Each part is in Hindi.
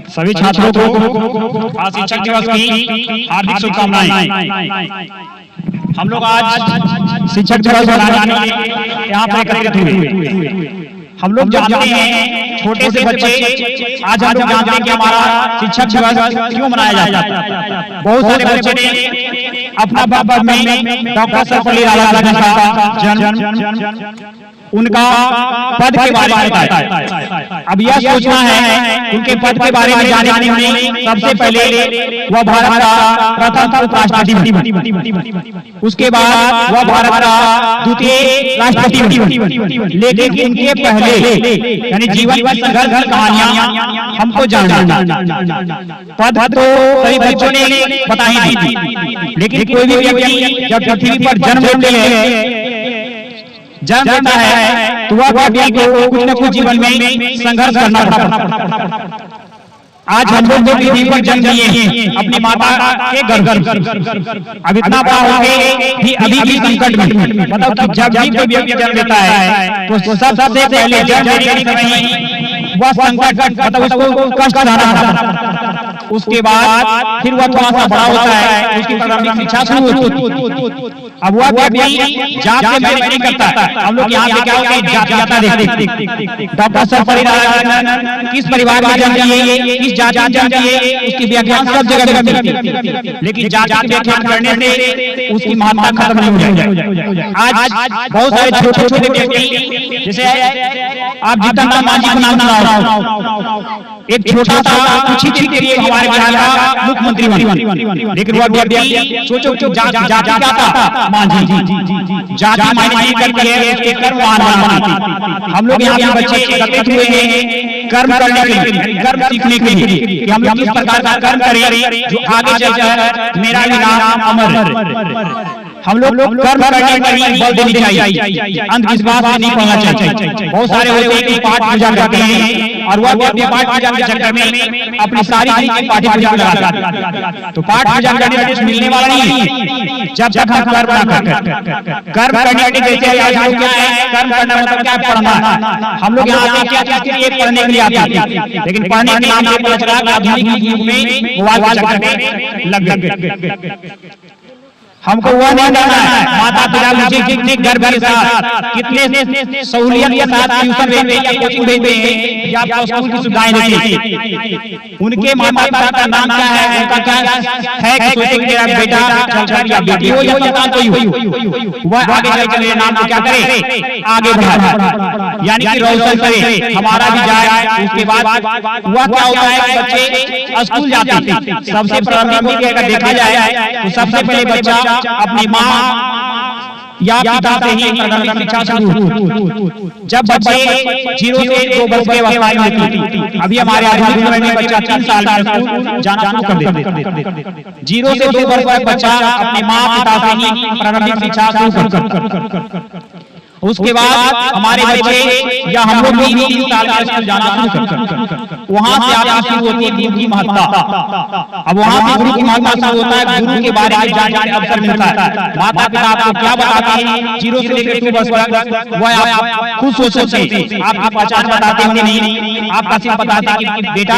सभी छात्रों को आज शिक्षक दिवस की हार्दिक शुभकामनाएं। हम लोग आज शिक्षक दिवस मनाने यहाँ पर एकत्रित हुए। हम लोग जानते हैं, छोटे से बच्चे आज हम लोग जानते हैं कि हमारा शिक्षक दिवस क्यों मनाया जाता है। बहुत सारे बच्चे ने अपना बाबा में डॉक्टर सर्वपल्ली राधाकृष्णन का जन्म, उनका पद के बारे में बताया। अब यह सोचना है उनके पद के बारे में जानने में सबसे पहले वह भारत का प्रथम उपराष्ट्रपति, उसके बाद वह भारत का द्वितीय राष्ट्रपति। लेकिन उनके पहले यानी जीवन की संघर्ष की कहानियां हमको जानना। पद तो सभी बच्चों ने बताई थी, लेकिन कोई भी व्यक्ति जब पृथ्वी पर जन्म लेते हैं, जन्म लेता है तो वह व्यक्ति को कुछ न कुछ जीवन में संघर्ष करना पड़ता। आज हम लोग जो पृथ्वी पर जन्म लिए हैं अपनी माता के गर्भ, अब इतना बड़ा होके भी अभी भी संकट में, मतलब जब भी कोई व्यक्ति जन्म लेता है तो सबसे पहले जन्म लेने के समय वह संकट, मतलब उसको कष्ट सहना पड़ता। उसके बाद फिर वह थोड़ा सा बड़ा होता है, उसकी प्रारंभिक शिक्षा शुरू होती। अब वह व्यक्ति जात से मैच नहीं करता। हम लोग यहाँ पे क्या होता है, जातियाता देखते। डॉक्टर सर्वपल्ली राधाकृष्णन किस परिवार में जन्म लिए, किस जाति में जन्म लिए, उसकी व्याख्या सब जगह मिलती। लेकिन जाति की व्याख्या करने से उसकी महत्ता खत्म नहीं हो जाएगी। आज बहुत सारे छोटे छोटे व्यक्ति, जैसे आप जीतन मांझी को नाम सुना, एक छोटा सा कुछ ही के लिए हमारे बिहार का मुख्यमंत्री बने, लेकिन वह व्यक्ति सोचो जाति क्या था, मांझी जाति मायने नहीं करती है, उसके कर्म महान बनाती। हम लोग यहाँ पे बच्चे एकत्रित हुए हैं कर्म करने के लिए, कर्म सीखने के लिए कि हम लोग किस प्रकार का कर्म करें जो आगे चलकर मेरा भी नाम अमर। हम लोग कर्म करने पर ही बल देनी चाहिए, अंधविश्वास में नहीं पड़ना चाहिए। बहुत सारे होते हैं कि पाठ पूजा करते हैं और वह व्यक्ति पाठ पूजा के चक्कर में अपनी सारी जिंदगी पाठ पूजा में लगाता है। तो पाठ पूजा करने से कुछ मिलने वाला नहीं है जब तक हम कर्म ना करें। कर्म करने के जैसे आज लोग क्या है, कर्म करना मतलब क्या, पढ़ना। हम लोग यहाँ पे क्या चाहते हैं, पढ़ने के लिए आते हैं, लेकिन पढ़ने के नाम पे पता चला आधुनिक युग में मोबाइल चक्कर में लग गए। हमको वह नहीं करना है। माता पिता मुझे कितने गर्व के साथ, कितने सहूलियत के साथ ट्यूशन भेजते हैं या कोचिंग भेजते हैं या आपको स्कूल की सुविधाएं देते हैं। उनके माता पिता का नाम क्या है, उनका क्या है कि सोचे कि मेरा बेटा चलकर या बेटी हो या पता कोई हो, वह आगे चलकर मेरे नाम को क्या करे, आगे बढ़ाए, यानी कि रोशन करे, हमारा भी जाए। उसके बाद वह क्या होता है, बच्चे स्कूल जाते हैं। सबसे प्रारंभिक अगर देखा जाए तो सबसे पहले बच्चा अपनी माँ या पिता से ही प्रारंभिक शिक्षा शुरू। जब बच्चे 0 से 2 वर्ष के अवस्था में होती, अभी हमारे आधुनिक समय में बच्चा 3 साल में स्कूल जाना शुरू कर देता। 0 से 2 वर्ष का बच्चा अपने माँ पिता से ही प्रारंभिक शिक्षा शुरू करता। उसके बाद हमारे बच्चे या हम लोग भी 3 साल का स्कूल जाना शुरू करते। वहां से आगे शुरू होती है गुरु की महत्ता। अब वहां से गुरु की महत्ता शुरू होता है, गुरु के बारे में जानने का अवसर मिलता है। माता पिता आपको क्या बताते हैं 0 से लेकर 2 वर्ष तक, वह आप खुद सोच सकते हैं। आपकी पहचान बताते होंगे नहीं, आपका सिर्फ बताते हैं कि बेटा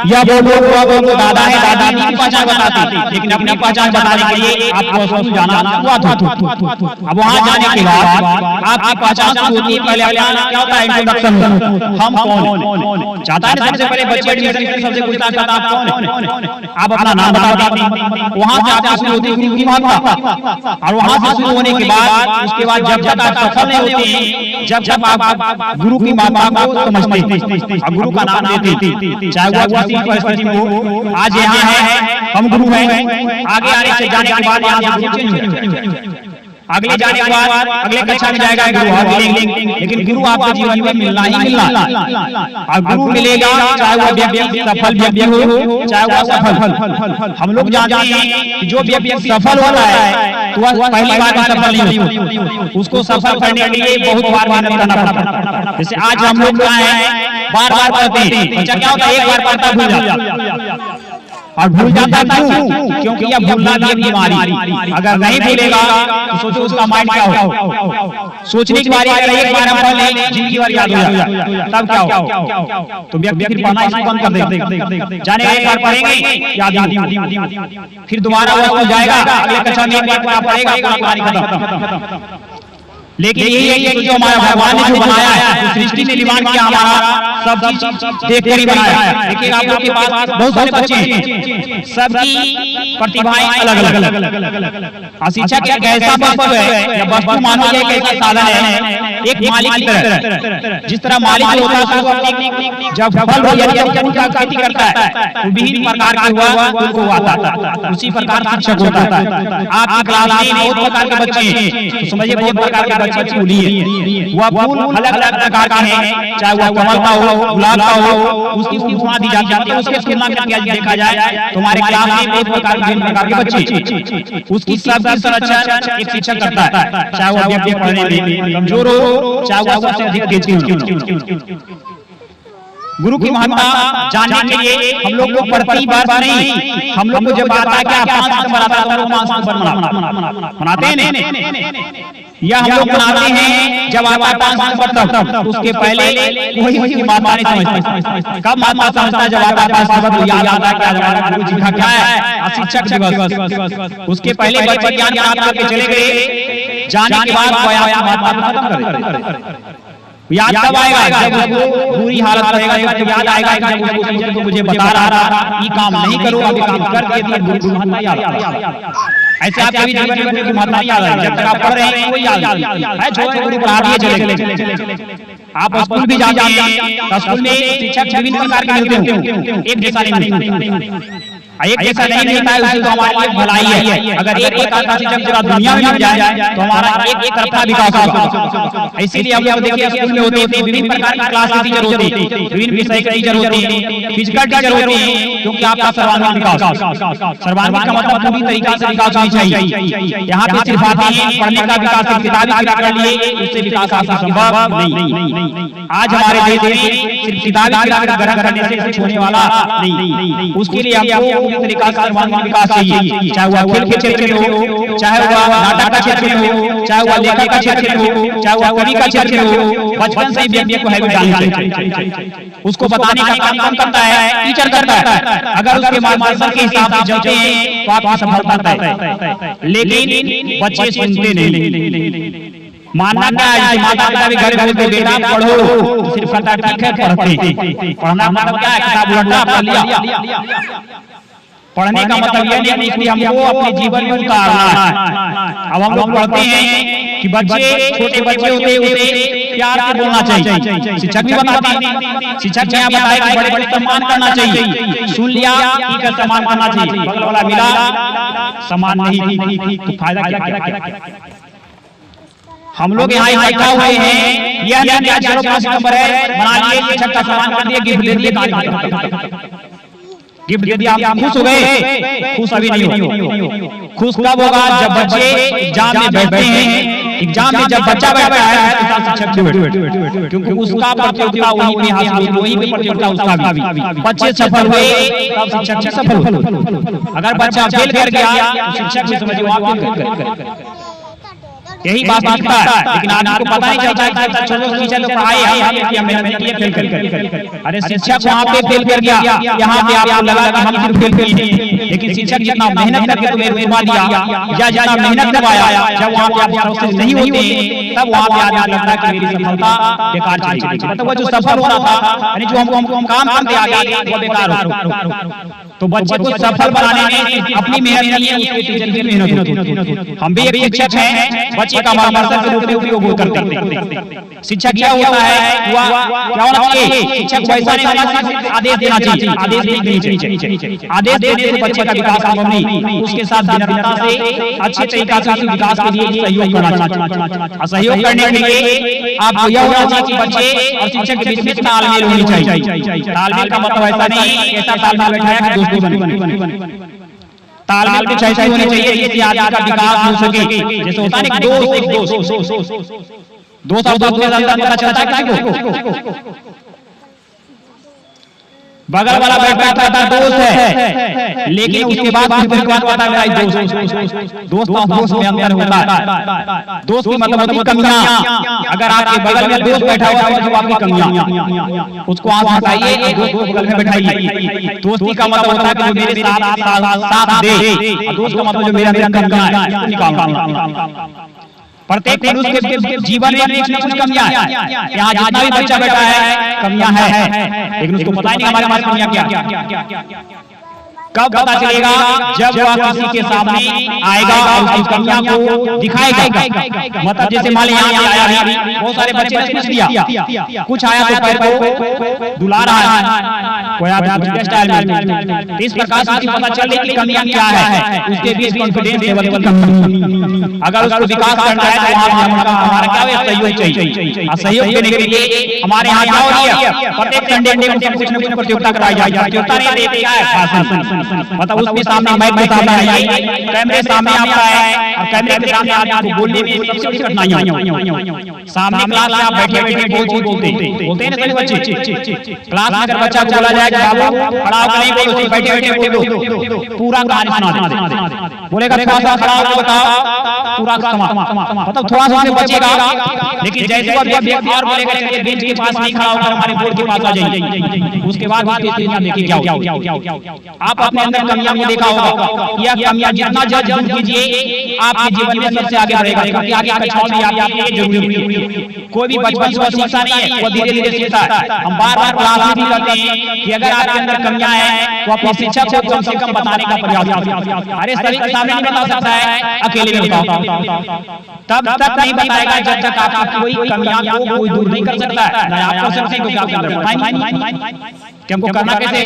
या बोलो दादा है, दादा की पहचान बताते हैं, लेकिन अपनी पहचान बताने के लिए आपको स्कूल जाना हुआ। अब वहां जाने के बाद आपकी पहचान होती है। पहले क्या होता है, इंट्रोडक्शन, हम कौन चाहता है। सबसे पहले बच्चे एडमिशन के सबसे पूछता है आप कौन, आप अपना नाम बता देते। वहां से आपकी शुरू होती है गुरु की महत्ता, और वहां से शुरू होने के बाद उसके बाद जब तक आप सफल नहीं होते हैं, जब जब आप गुरु की महत्ता को समझते हैं, आप गुरु का नाम देते, चाहे वो किसी परिस्थिति में हो। आज यहाँ है, हम गुरु हैं, आगे आने से जाने के बाद यहाँ से चेंज हो जाएगा। अगले जाने के बाद अगले कक्षा में जाएगा गुरु और मिलेंगे, लेकिन गुरु आपके जीवन में मिलना ही मिलना। और गुरु मिलेगा चाहे वो व्यक्ति सफल व्यक्ति हो, चाहे वो असफल। हम लोग जानते हैं कि जो व्यक्ति सफल होता है तो वह पहली बार में सफल नहीं होता, उसको सफल करने के लिए बहुत बार मेहनत करना पड़ता है। जैसे आज हम लोग क्या है, बार बार पढ़ते हैं, बच्चा क्या होता है, एक बार पढ़ता भूल जाता, और भूल जाता क्यों? क्योंकि यह भूलना भी एक बीमारी। अगर नहीं भूलेगा तो सोचो उसका माइंड क्या हो। सोचने की बारी अगर एक बार हम पढ़ लें जिंदगी भर याद हो जाए तब क्या हो? तो व्यक्ति फिर पढ़ना इसको बंद कर देगा। जाने एक बार पढ़ेंगे याद नहीं, फिर दोबारा वो जाएगा अगले कक्षा में एक बार पढ़ेगा पूरा कहानी खत्म। लेकिन यही है कि जो हमारा भगवान ने जो बनाया है, सृष्टि ने निर्माण किया, हमारा सब चीज देख कर ही बनाया है। लेकिन आप लोग के पास बहुत सारे बच्चे हैं, सबकी प्रतिभाएं अलग अलग। शिक्षा एक ऐसा वस्तु है या वस्तु मानो ये एक ऐसा साधन है एक मालिक की तरह। जिस तरह मालिक होता है जब फल या फूल का खेती करता है तो विभिन्न प्रकार के हुआ उनको आता है, उसी प्रकार शिक्षक होता है। आपकी क्लास में बहुत प्रकार के बच्चे हैं, समझिए बहुत प्रकार के फूल है, वह फूल अलग अलग प्रकार के हैं, चाहे वह कमल का हो, गुलाब का हो, उसकी उपमा दी जाती है। उसके तुलना में देखा जाए तो हमारे क्लास में बहुत प्रकार के बच्चे, उसकी सबकी संरक्षण एक शिक्षक करता है, चाहे वह व्यक्ति पढ़ने में कमजोर हो, चाहे वह सबसे अधिक तेज हो। गुरु की महत्ता जानने के लिए हम लोग को प्रति वर्ष नहीं, हम लोग को जब आता है क्या 5 नंबर आता है तो 5 नंबर मनाते हैं। या हम लोग मनाते हैं जब आता है 5 नंबर तक, उसके पहले कोई उसकी मात्रा नहीं समझता। कब मात्रा समझता है? जब आता है 5 नंबर तो याद आता है क्या हमारा गुरु जी का क्या है शिक्षक दिवस। उसके पहले बच्चे ज्ञान प्राप्त करके चले गए, जाने के बाद मात्रा खत्म कर याद कब आएगा? जब वो बुरी हालत रहेगा तो याद आएगा जब उसको टीचर को मुझे बता रहा ये काम नहीं करो, अभी काम कर दिया गुरु महत्ता याद आएगा। ऐसे आप कभी जीवन में गुरु महत्ता याद आएगा, जब तक आप पढ़ रहे हैं कोई याद है, छोटे गुरु पढ़ा दिए चले। आप स्कूल भी जाते हैं, स्कूल में शिक्षक विभिन्न प्रकार के मिलते हैं, एक जैसा नहीं मिलता। एक जैसा नहीं मिलता है उससे तो हमारे लिए भलाई है। अगर एक आधा शिक्षक पूरा दुनिया में मिल जाए तो हमारा एक तरफा विकास होगा। इसीलिए हम लोग देखिए स्कूल में होते हैं विभिन्न प्रकार की क्लास के टीचर होते हैं, विभिन्न विषय के टीचर होते हैं, फिजिकल टीचर होते हैं, क्योंकि आपका सर्वांगीण विकास, सर्वांगीण का मतलब पूरी तरीका से विकास होना चाहिए। यहाँ पे सिर्फ आते हैं पढ़ने का विकास, किताबी किताब कर लिए उससे विकास आपका संभव नहीं। आज हमारे देश में सिर्फ किताबी किताब ग्रहण करने से कुछ होने वाला नहीं। उसके लिए आपको पूरी तरीका से सर्वांगीण विकास चाहिए, चाहे वह खेल के क्षेत्र में हो, चाहे वह नाटक का क्षेत्र में हो, चाहे वह लेखक का क्षेत्र में हो, चाहे वह कवि का क्षेत्र में हो। बचपन से व्यक्ति को हैबिट डालनी चाहिए, उसको बताने का काम कौन करता है? टीचर करता है। अगर उसके मार्गदर्शन के हिसाब से चलते हैं तो आपकी सफलता है। लेकिन बच्चे सुनते नहीं। मानना क्या है? माता पिता भी घर बोलते बेटा पढ़ो, सिर्फ ठीक है पढ़ते हैं। पढ़ना मतलब क्या है? किताब उलटा पढ़ लिया। पढ़ने का मतलब यह नहीं कि हमको अपने जीवन में उतारना है। अब हम लोग पढ़ते हैं कि बच्चे छोटे बच्चे होते उसे प्यार से बोलना चाहिए, शिक्षक भी बताते हैं। शिक्षक ने बताया कि बड़े बड़े सम्मान करना चाहिए, सुन लिया ठीक है सम्मान करना चाहिए, बगल वाला मिला सम्मान नहीं तो फायदा क्या? हम लोग यहाँ इकट्ठा हुए हैं, यह चलो 5 नंबर है बना लिए, शिक्षक का सम्मान कर दिए, गिफ्ट दे दिए, गिफ्ट दे दिया, आप खुश हो गए? खुश अभी नहीं हो। खुश कब होगा? जब बच्चे एग्जाम में बैठते हैं। एग्जाम में जब बच्चा बैठता है तो शिक्षक भी बैठे, क्योंकि उसका प्रतियोगिता वही में हासिल होती है, वही में प्रतियोगिता उसका भी। बच्चे सफल हुए तब शिक्षक भी सफल हो। अगर बच्चा फेल कर गया तो शिक्षक भी समझिए वहां फेल। यही बात लिखता है, लेकिन आपको पता नहीं चलता है कि चलो टीचर लोग पढ़ाए हम मेहनत किए फेल कर। अरे शिक्षक वहाँ पे फेल कर गया, यहाँ पे आपको लगा कि हम सिर्फ फेल किए, लेकिन शिक्षक जितना मेहनत करके तुम्हें रुकवा दिया या जितना मेहनत करवाया, जब वहाँ पे आप प्रोसेस नहीं होते तब वहाँ पे आदमी लगता है कि मेरी सफलता बेकार चली गई। मतलब वो जो सफल हो रहा था, यानी जो हम काम करते आगे वो बेकार हो। तो बच्चे को सफल बनाने में अपनी मेहनत नहीं है, उसके टीचर की मेहनत होती है। हम भी एक शिक्षक हैं, बच्चे का मार्गदर्शन के रूप में उपयोग करते हैं। शिक्षक क्या होता है? क्या होना चाहिए? शिक्षक वैसा नहीं होना चाहिए, आदेश देना चाहिए, आदेश नहीं चाहिए। आदेश देने से बच्चे का विकास संभव नहीं, उसके साथ विनम्रता से अच्छे तरीके से विकास के लिए सहयोग करना चाहिए। सहयोग करने के लिए आपको यह होना चाहिए कि बच्चे और शिक्षक के बीच में तालमेल होनी चाहिए। तालमेल का मतलब ऐसा नहीं ऐसा तालमेल बैठाया कि तालमेल कुछ ऐसा होना चाहिए जिससे आदमी का विकास हो सके। जैसे होता है दोस्त और दोस्त के अंदर पता चलता है किसी को। बगल वाला बैठा था दोस्त है, लेकिन उसके बाद फिर पता है दोस्त में अंतर होता है। दोस्त की मतलब होती है कमियां। अगर आपके बगल में दोस्त बैठा हुआ है जो आपकी कमियां, उसको आप हटाइए, दोस्त को बगल में बैठाइए। दोस्ती का मतलब होता है कि जो मेरे साथ दे, दोस्त का मतलब जो मेरे अंदर कमियां है निकालना। प्रत्येक मनुष्य के जीवन में कुछ न कुछ कमियां हैं। यहाँ जितना भी बच्चा बैठा है कमियां है, लेकिन उसको पता ही नहीं हमारे हमारी कमियां क्या। कब पता चलेगा? जब वह किसी के सामने आएगा और उसकी कमियां को दिखाएगा। मतलब जैसे मान लीजिए यहाँ आया, बहुत सारे बच्चे ने कुछ दिया, कुछ आया तो पैर को दुला रहा है, कोई आया स्टाइल में। इस प्रकार से पता चले कि कमियां क्या है, उसके बीच कॉन्फिडेंस लेवल की कमी। अगर उसको विकास करना है तो हमारा क्या सहयोग चाहिए। सहयोग देने के लिए हमारे यहाँ क्या हो रही है, प्रत्येक संडे कुछ न कुछ प्रतियोगिता कराई जाए। प्रतियोगिता नहीं देती है, मतलब उसके सामने माइक के सामने आइए, कैमरे सामने आपका है और कैमरे के सामने आदमी को बोलने में सबसे बड़ी कठिनाइयां। सामने क्लास में आप बैठे बैठे बोलते हैं ना सभी बच्चे। क्लास में अगर बच्चा को बोला जाए कि बाबू खड़ा होकर नहीं बोलो, बैठे बैठे बोलो, पूरा कहानी सुना दे। बोलेगा थोड़ा सा खड़ा होकर बताओ, पूरा मतलब थोड़ा सा बचेगा। लेकिन जैसे व्यक्ति और बोलेगा चलिए बेंच के पास नहीं खड़ा होकर हमारे बोर्ड के पास आ जाइए, उसके बाद देखिए क्या आप अपने अंदर कमियां को देखा होगा। यह कमियां जितना जल्द दूर कीजिए आपके जीवन में सबसे आगे बढ़ेगा। क्योंकि आगे कक्षाओं में आपके जरूरी कोई भी बचपन से सीखता नहीं है, वो धीरे धीरे सीखता है। हम बार बार क्लास में भी कहते हैं कि अगर आपके अंदर कमियां हैं तो अपने शिक्षक को कम से कम बताने का प्रयास करें। अरे सभी के सामने नहीं बता सकता है, अकेले में बताओ। तब तक नहीं बताएगा जब तक आपकी कोई कमियां को कोई दूर नहीं कर सकता है। मैं आपको समझे क्योंकि आपके अंदर बताएंगे कि हमको करना कैसे।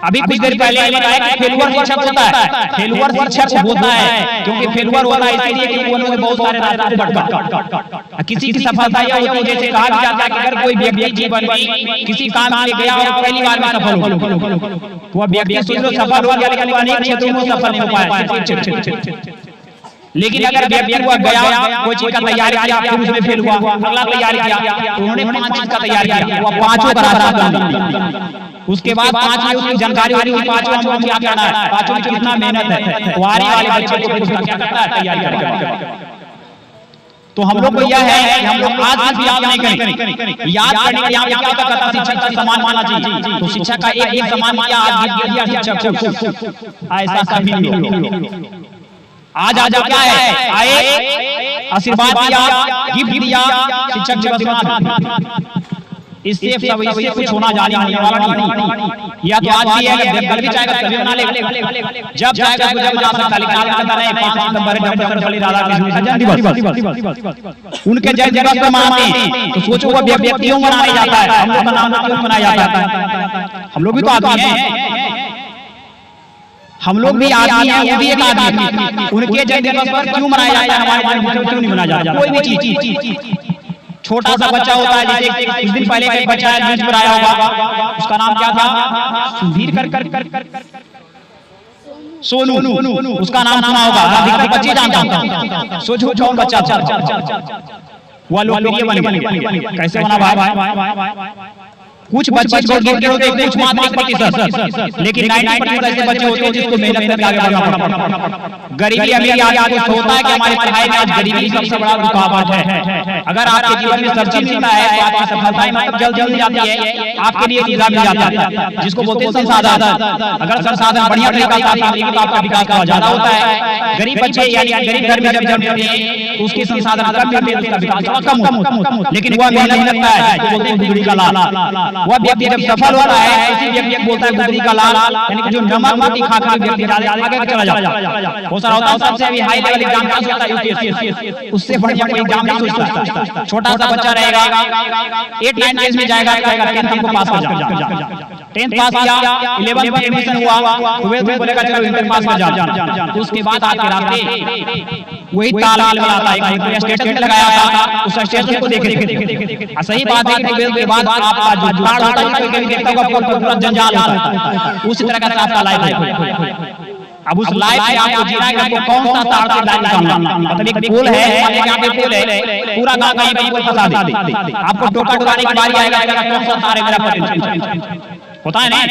अभी कुछ देर पहले बताया कि फेलुअर शिक्षक होता है, फेलुअर शिक्षक होता है क्योंकि फेलुअर होता है इसलिए कि उन्होंने बहुत सारे रास्ते भटका। किसी की सफलता यह होती है, जैसे कहा जाता है कि अगर कोई व्यक्ति जीवन में किसी काम के लिए गया और पहली बार में सफल हो, तो वह व्यक्ति सफल हो गया, लेकिन अनेक क्षेत्रों में सफल नहीं हो पाया। लेकिन अगर व्यक्ति हुआ गया, कोई चीज का तैयारी किया, फिर उसमें फेल हुआ, अगला तैयारी किया, तो उन्होंने 5 चीज का तैयारी किया, वो पांचों का रास्ता बना। उसके बाद 5 में उसकी जानकारी होगी, 5वां में क्या करना है, 5 में कितना मेहनत है, तो आने वाले बच्चे को उसका क्या करना है, तैयारी करके। तो हम लोग को यह है कि हम लोग आज भी याद नहीं करें, याद करने के यहाँ क्या करता शिक्षक का सम्मान माना चाहिए। तो शिक्षक का एक सम्मान किया, आज दिया शिक्षक को, ऐसा कभी नहीं। आज क्या है, आए आशीर्वाद दिया, गिफ्ट दिया, शिक्षक दिवस इससे कुछ होना जाने वाला नहीं। या तो आज भी है, कल भी चाहेगा तभी मना ले, जब चाहेगा तो जब मना सकता। लेकिन आज कहता नहीं 5 सितंबर डॉक्टर सर्वपल्ली राधाकृष्णन जन्मदिवस, उनके जन्म दिवस को मनाते हैं। तो सोचो वो व्यक्तियों मनाया जाता है, हम लोग नाम क्यों मनाया जाता है? हम लोग भी तो आदमी हैं, हम लोग भी आदमी हैं, वो भी एक आदमी है। उनके जन्म दिवस पर क्यों मनाया जाता है, हमारे जन्म दिवस क्यों नहीं मनाया जाता? कोई भी चीज, छोटा सा बच्चा होता है, जैसे कुछ दिन पहले एक बच्चा न्यूज पर आया होगा, उसका नाम क्या था, सुधीर कर सोनू, उसका नाम सुना होगा, अधिकतर बच्चे जानते हैं। सोचो कौन बच्चा था, वो लोकप्रिय बन गया। कैसे बना भाई? कुछ बच्चे गिफ्टेड होते हैं, कुछ मात्र 1%, लेकिन 90% ऐसे बच्चे होते हैं जिसको मेहनत करके आगे बढ़ना पड़ता है। गरीबी अमीरी आज कुछ होता है कि हमारी पढ़ाई में आज गरीबी सबसे बड़ा रुकावट है। अगर आपके जीवन में सब चीज मिलता है तो आपकी सफलता जल्द मिल जाती है, आपके लिए वीजा मिल जाता है, जिसको बोलते हैं संसाधन। अगर संसाधन बढ़िया तरीका से मिलेंगे तो आपका विकास बहुत ज्यादा होता है। गरीब बच्चे यानी गरीब घर में जब जन्मते हैं तो उसके संसाधन कम मिलते हैं, उसका विकास कम होता है। लेकिन वह मेहनत करता है, बोलते हैं गुदड़ी का लाल। वह व्यक्ति जब सफल होता है, इसी व्यक्ति को बोलता है गुदड़ी का लाल, यानी कि जो नमक रोटी खाकर व्यक्ति आगे चला जाता है। बहुत सारा होता है, सबसे भी हाई लेवल एग्जाम पास होता है यूपीएससी, उससे बढ़िया कोई एग्जाम नहीं सोचता। छोटा सा बच्चा रहेगा, 8 9 क्लास में जाएगा, 10th हमको पास हो जाएगा, 10th पास किया, 11th में एडमिशन हुआ, 12th में बोलेगा चलो इंटर पास में जा। उसके बाद आपके रास्ते वही ताल मिलाता है, स्टेटस में लगाया था, उस स्टेटस को देखे। सही बात है कि 12th के बाद आपका जो जुगाड़ होता है, कोई देखता होगा पूरा जंजाल होता है, उसी तरह का आपका लाइफ है। अब उस लाइफ में आपको जीना है, आपको कौन सा तार से लाइन निकालना, मतलब एक पोल है, यहाँ पे पोल है, पूरा गांव कहीं पे पोल फंसा दे, आपको टोका टुकाने की बारी आएगा, कौन सा तार है मेरा पोटेंशियल होता है नहीं।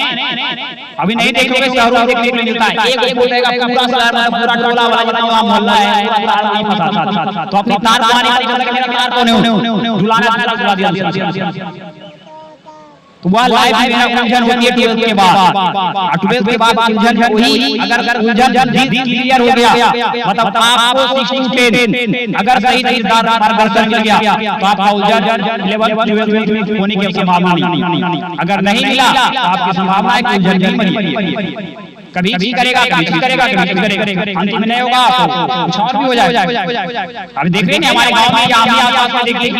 अभी नहीं देखोगे शहरों में देखने को मिलता है, एक पोल रहेगा पूरा शहर में, पूरा टोला वाला जितना वहां मोहल्ला है पूरा तार नहीं फंसा, तो अपनी तार पानी वाली मतलब मेरा तार कौन है, झुलाना झुला दिया। तो वह लाइफ में मेरा उलझन होती है 12th के बाद, और 12th के बाद उलझन वही, अगर उलझन क्लियर हो गया मतलब आपको 6 to 10 अगर सही तरीकेदार मार्गदर्शन मिल गया तो आपका उलझन लेवल 12th में होने की संभावना नहीं, अगर नहीं मिला तो आपकी संभावना है कि उलझन नहीं बनी, कभी भी करेगा कभी करेगा कभी करेगा, अंतिम में नहीं होगा तो कुछ और भी हो जाएगा। अब देख रहे हैं हमारे गांव में या हम आस-पास में देखिए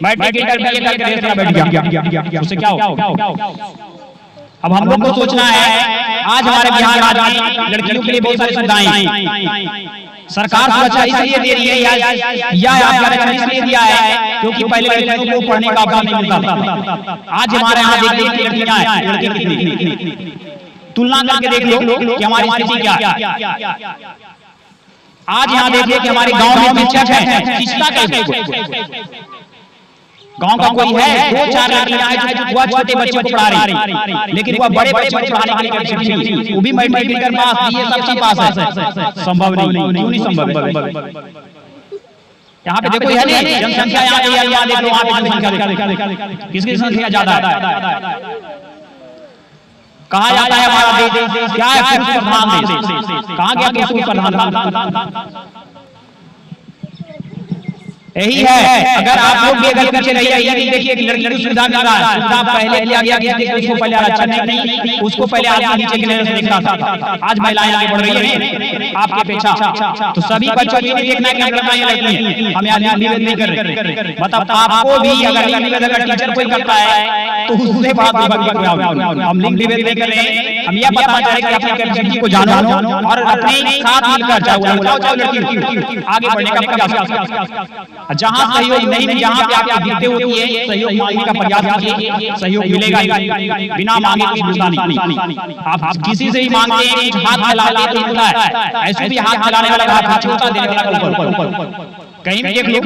बैठ के करके देश में बैठ गया, उससे क्या होगा। अब हम लोग को सोचना है, आज हमारे बिहार राज्य में लड़कियों के लिए बहुत सारी सुविधाएं सरकार सुरक्षा इसलिए दे रही है या आरक्षण इसलिए दिया है क्योंकि पहले लड़कियों को पढ़ने का अवसर नहीं मिलता था। आज हमारे यहाँ देखिए लड़कियां हैं, लड़के कितनी, तुलना करके देख लो कि हमारी स्थिति क्या है। आज यहाँ देखिए कि हमारे गांव में शिक्षक है, किसका कैसे गांव का कोई है, 2-4 लड़कियां हैं जो वह छोटे बच्चों को पढ़ा रही, लेकिन वह बड़े बच्चों को पढ़ाने के लिए शिक्षक नहीं, वो भी मैट्रिक कर पास, ये सब चीज पास है, संभव नहीं, क्यों नहीं संभव। यहाँ पे देखो है नहीं जनसंख्या, यहाँ देखो वहाँ पे जनसंख्या, किसकी संख्या ज्यादा है, कहा जाता है हमारा देश क्या है, पुरुष प्रधान देश, कहाँ गया पुरुष प्रधान, यही है। अगर आप लोग भी अगर पीछे रहिए, ये नहीं देखिए कि लड़की की सुविधा मिल रहा है, सुविधा पहले लिया गया कि उसको पहले आरक्षण नहीं, उसको पहले आगे नीचे की नजर से देखना था, आज महिलाएं आगे बढ़ रही है आपकी अपेक्षा, तो सभी बच्चों को देखना है कि लड़कियां लड़की हैं, हम यहाँ निवेदन नहीं कर रहे, मतलब आपको भी अगर निवेदन अगर टीचर कोई करता है तो उससे बात हम लिंग निवेदन नहीं कर रहे हैं, हम यह बताना चाह रहे हैं कि अपनी लड़की को जानो और अपने साथ मिलकर चाहे लड़की आगे बढ़ने का प्रयास, जहां सहयोग नहीं, जहां पे आपकी दिक्कतें होती है सहयोग मांगने का प्रयास कीजिए, सहयोग मिलेगा बिना मांगे कुछ मिलता नहीं। आप किसी से ही मांगते हैं, हाथ फैलाते हैं तो मिलता है, ऐसे भी हाथ फैलाने वाला हाथ छोटा देने वाला ऊपर, कहीं भी देख लो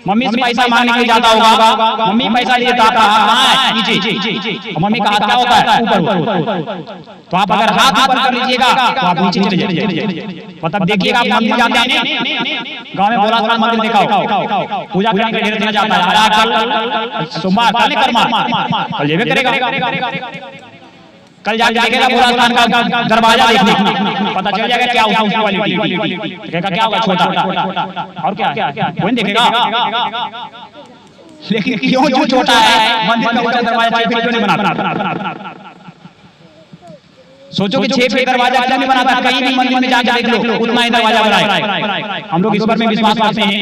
मम्मी से पैसा मांगने के लिए जाता होगा, मम्मी पैसा लेता है नीचे, मम्मी का हाथ क्या होता है ऊपर, तो आप अगर हाथ ऊपर कर लीजिएगा तो आप नीचे चले जाइए, मतलब देखिएगा आप मंदिर जाते हैं, गांव में बोला था मंदिर दिखाओ, पूजा करने के लिए जाता है, सोमवार कल कल जेबे करेगा, कल जाके देखेगा भोला स्थान का दरवाजा देखना, पता चल जाएगा क्या हुआ उसकी क्वालिटी, कहेगा क्या होगा छोटा, और क्या कोई देखेगा, लेकिन क्यों जो छोटा है मंदिर का दरवाजा क्यों नहीं बनाता, सोचो कि 6 फीट दरवाजा क्यों नहीं बनाता, कहीं भी मंदिर में जाके देख लो उतना ही दरवाजा बनाए, हम लोग ईश्वर में विश्वास करते हैं,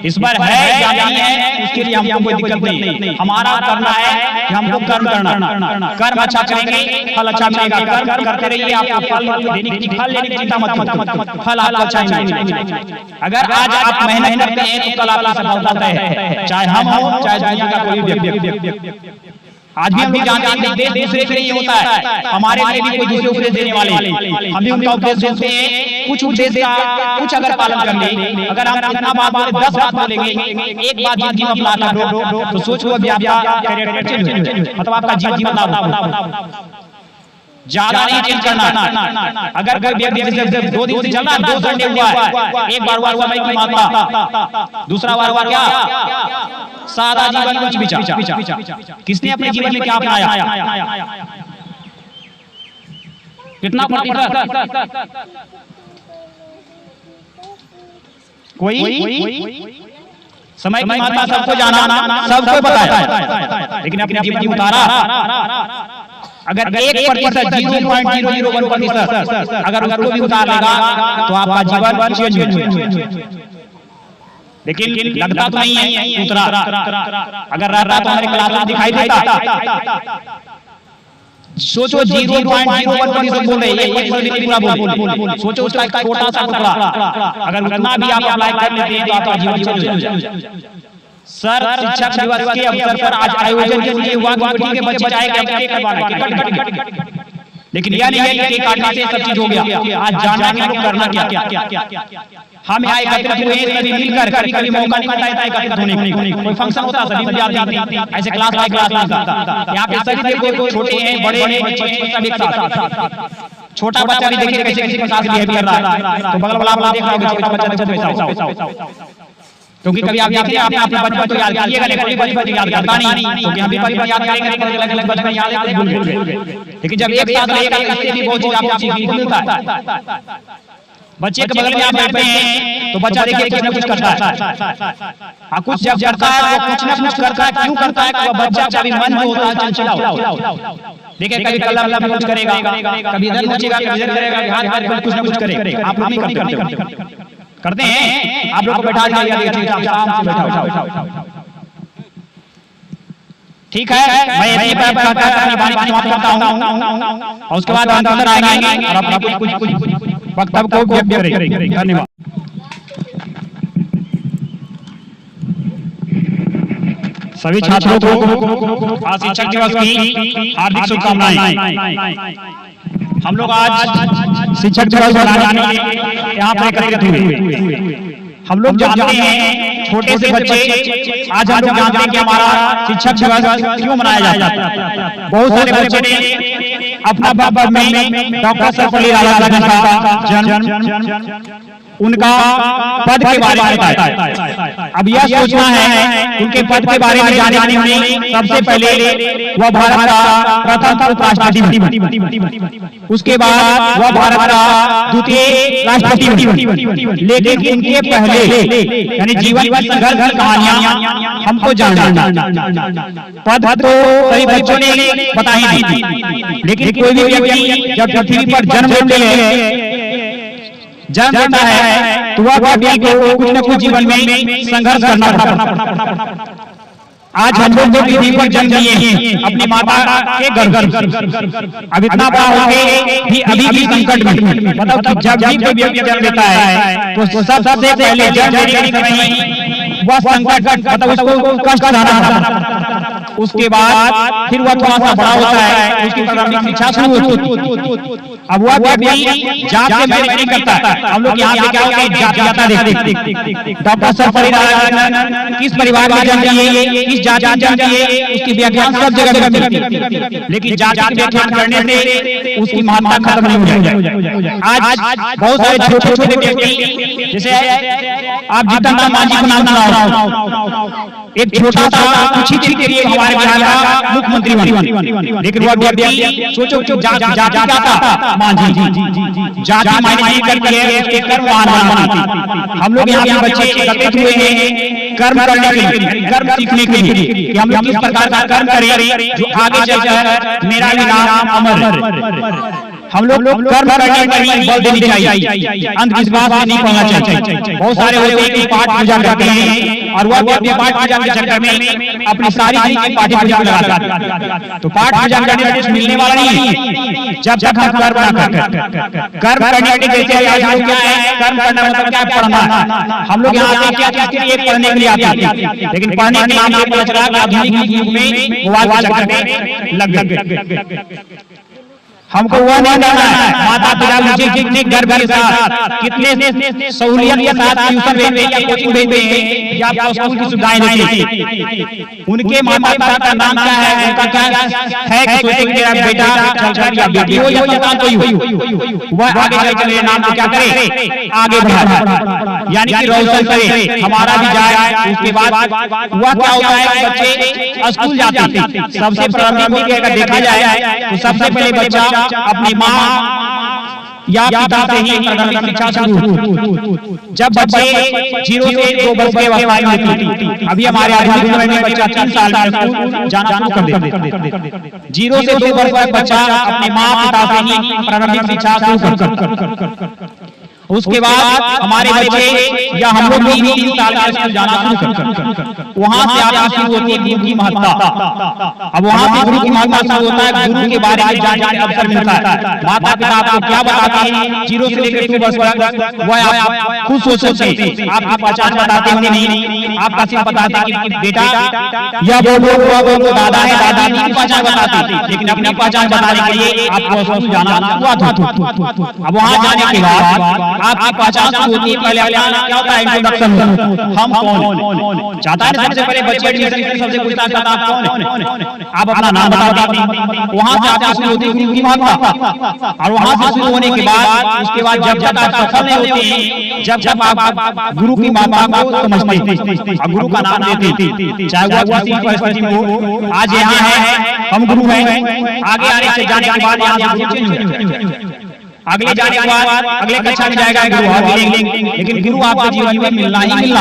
ईश्वर है या नहीं है उसके लिए हमको कोई दिक्कत नहीं, हमारा करना है कि हमको कर्म करना, कर्म अच्छा करेंगे फल अच्छा मिलेगा, कर्म करते रहिए, आपको फल लेने की चिंता मत, फल आपको अच्छा मिलेगा। अगर आज आप मेहनत करते हैं तो कल आपकी सफलता तय है, चाहे हम हो चाहे दुनिया का कोई व्यक्ति। आज भी हम लोग जानते हैं देश दूसरे के लिए होता है, हमारे लिए भी कोई दूसरे उपदेश देने वाले, हम भी उनका उपदेश सुनते हैं, कुछ उपदेश का कुछ अगर पालन कर ले, अगर हम जितना बात बोले 10 बात बोलेंगे, एक बात जिंदगी में अपना लो तो सोचो अभी आपका कैरेक्टर चेंज हो जाए, मतलब आपका जीवन बदलाव, ज्यादा नहीं चेंज करना। अगर कोई व्यक्ति 2 दिन से चल रहा है, 2 संडे हुआ है, एक बार हुआ समय की मात्रा, दूसरा बार हुआ क्या सादा जीवन कुछ विचार, किसने अपने जीवन में क्या अपनाया, कितना प्रतिशत, कोई समय की मात्रा सबको जाना, सबको बताया, लेकिन अपने जीवन में उतारा, अगर 1% 0.001% अगर उसको भी उतार लेगा तो आपका जीवन चेंज हो जाएगा, लेकिन लगता तो नहीं है उतरा, अगर रह रहा तो हमारे क्लास में दिखाई देता, सोचो 0.01% बोल रहे हैं, सोचो उसका एक छोटा सा टुकड़ा, अगर उतना भी आप अप्लाई कर लेते हैं तो आपका जीवन चेंज हो जाएगा। सर शिक्षक दिवस के अवसर पर आज आयोजन के लिए हुआ के बच्चे चाहे लेकिन यह नहीं है कि काटने से सब चीज हो गया। आज जानना कि लोग करना क्या। हम यहाँ एकत्रित हुए सभी मिलकर, कभी कभी मौका नहीं मिलता है एकत्रित होने को। कोई फंक्शन होता सभी विद्यार्थी ऐसे क्लास बाय क्लास नहीं करता। यहाँ पे सभी देखो, छोटे हैं बड़े हैं बच्चे सब एक साथ। छोटा बच्चा भी देखिए कैसे किसी के साथ बिहेव कर रहा है, तो बगल वाला आप देख रहा होगा छोटा बच्चा देखो कैसा हो। क्योंकि कभी आप देखिए आपने अपने बचपन को याद कीजिएगा, लेकिन कोई बचपन याद करता नहीं, क्योंकि हम भी बचपन याद करेंगे अलग-अलग बचपन याद है भूल गए। लेकिन जब एक साथ रहेगा इससे भी बहुत चीज आपको सीखने को मिलता है। बच्चे के बगल में आप बैठते हैं तो बच्चा देखिए कुछ ना कुछ करता है। कुछ जब करता है वो कुछ ना कुछ करता है, क्यों करता है? वो बच्चा का भी मन होता है चंचला। देखिए कभी कलम कुछ करेगा, कभी इधर नचेगा, कभी इधर करेगा, हाथ पैर कुछ ना कुछ करेगा। आप लोग नहीं करते हैं। आप लोग को बैठा दिया बैठा। ठीक है, मैं यही अपनी बात समाप्त करता हूं और उसके बाद हम अंदर आएंगे और अपना कुछ वक्तव्य को व्यक्त करेंगे। धन्यवाद। सभी छात्रों को आज शिक्षक दिवस की हार्दिक शुभकामनाएं। हम लोग आज शिक्षक दिवस मनाने यहाँ पर एकत्रित हुए। हम लोग जानते हैं छोटे से बच्चे, आज हम लोग जानते हैं कि हमारा शिक्षक दिवस क्यों मनाया जाता है। बहुत सारे बच्चे ने अपना बाबा में डॉक्टर सर्वपल्ली राधाकृष्णन का जन्म, उनका पद के बारे में बताया। अब यह सोचना है उनके पद के बारे में जानने में सबसे पहले वह भारत का प्रथम उपराष्ट्रपति बने, उसके बाद वह भारत का द्वितीय राष्ट्रपति बने। लेकिन इनके पहले यानी जीवन की संघर्ष की कहानियां हमको जानना। पद तो कई बच्चों ने बताई थी, लेकिन कोई भी व्यक्ति जब पृथ्वी पर जन्म लेता है तो वह व्यक्ति को कुछ न कुछ जीवन में संघर्ष करना पड़ता। आज हम लोग जो पृथ्वी पर जन्म लिए हैं अपनी माता के गर्भ, अब इतना बड़ा हो गए भी अभी भी संकट में। मतलब जब भी कोई व्यक्ति जन्म लेता है तो सबसे पहले जन्म लेने के समय वह संकट मतलब उसको कष्ट सहना पड़ता। उसके बाद फिर वह थोड़ा सा बड़ा होता है, उसकी प्रारंभिक शिक्षा शुरू होती है। अब वह व्यक्ति जात के मैच नहीं करता। हम लोग यहाँ पे क्या होता है जातियाता देखते। डॉक्टर सर्वपल्ली राधाकृष्णन किस परिवार में जन्म लिए, किस जाति में जन्म लिए, उसकी व्याख्यान सब जगह मिलती है। लेकिन जाति की व्याख्यान करने से उसकी महत्ता खत्म नहीं हो जाए। आज बहुत सारे छोटे छोटे व्यक्ति, जैसे आप जीतन राम मांझी को नाम सुना होगा, एक छोटा सा कुछ ही के लिए हमारे बिहार का मुख्यमंत्री बने। लेकिन वह व्यक्ति सोचो जाति क्या था, मांझी जाति मायने नहीं करती है, उसके कर्म महान बनाती। हम लोग यहाँ पे बच्चे एकत्रित हुए हैं कर्म करने के लिए, कर्म सीखने के लिए कि हम लोग किस प्रकार का कर्म करें जो आगे चलकर मेरा भी नाम अमर। हम लोग कर्म करने पर ही बल देनी चाहिए, अंधविश्वास में नहीं पड़ना चाहिए। बहुत सारे होते हैं कि पाठ पूजा करते हैं और वह व्यक्ति पाठ पूजा के चक्कर में अपनी सारी चीजें पाठ पूजा में लगाता है। तो पाठ पूजा करने से कुछ मिलने वाला नहीं है जब तक हम कर्म ना करें। कर्म करने के जैसे आज लोग क्या है, कर्म करना मतलब क्या पढ़ना। हम लोग यहाँ पे क्या चाहते हैं, एक पढ़ने के लिए आते हैं, लेकिन पढ़ने के नाम पे पता चला कि आधुनिक युग में मोबाइल के चक्कर में लग गए। हमको वह नहीं करना है। माता पिता मुझे कितने गर्व के साथ, कितने सहूलियत के साथ ट्यूशन भेजते हैं या कोचिंग भेजते हैं या आपको स्कूल की सुविधाएं देते हैं। उनके माता पिता का नाम क्या है, उनका क्या है कि सोचे कि मेरा बेटा चलकर या बेटी हो या पता कोई हो, वह आगे चलकर मेरे नाम को क्या करे, आगे बढ़ाए, यानी कि रोशन करे, हमारा भी जाए। उसके बाद वह क्या होता है, बच्चे स्कूल जाते हैं। सबसे प्रारंभिक अगर देखा जाए तो सबसे पहले बच्चा अपनी माँ या पिता से ही प्रारंभिक शिक्षा शुरू होती। जब बच्चे 0 से 2 वर्ष के अवस्था में होती, अभी हमारे आधुनिक समय में बच्चा 3 साल में स्कूल जाना शुरू कर देता। 0 से 2 वर्ष का बच्चा अपने माँ पिता से ही प्रारंभिक शिक्षा शुरू करता। उसके बाद हमारे बच्चे या हम लोग भी 3 साल में स्कूल जाना शुरू करते। वहां से आपकी शुरू होती है गुरु की महत्ता। अब वहां से गुरु की महत्ता शुरू होता है, गुरु के बारे में जानने का अवसर मिलता है। माता पिता आपको क्या बताते हैं 0 से लेकर 2 वर्ष तक, वह आप खुद सोच सकते हैं। आपकी पहचान बताते होंगे नहीं, आपका सिर्फ बताते हैं कि बेटा या वो दादा है, दादा की पहचान बताते, लेकिन अपनी पहचान बताने के लिए आपको स्कूल जाना हुआ था। अब वहां जाने के बाद आपकी पहचान शुरू होती है। पहले क्या होता है इंट्रोडक्शन, हम कौन चाहता है सबसे पहले बच्चे एडमिशन सबसे पूछता है आप कौन, आप अपना नाम बताते हैं। वहां से आपकी शुरू होती है गुरु की महत्ता। और वहां से शुरू होने के बाद उसके बाद जब तक आप सफल नहीं होते हैं, जब जब आप गुरु की महत्ता को समझते और गुरु का नाम लेते, चाहे वो किसी परिस्थिति में हो। आज यहाँ है, हम गुरु हैं, आगे आने से जाने के बाद यहाँ से चेंज हो, अगले जाने के बाद अगले कक्षा में जाएगा गुरु और मिलेंगे, लेकिन गुरु आपके जीवन में मिलना ही मिलना।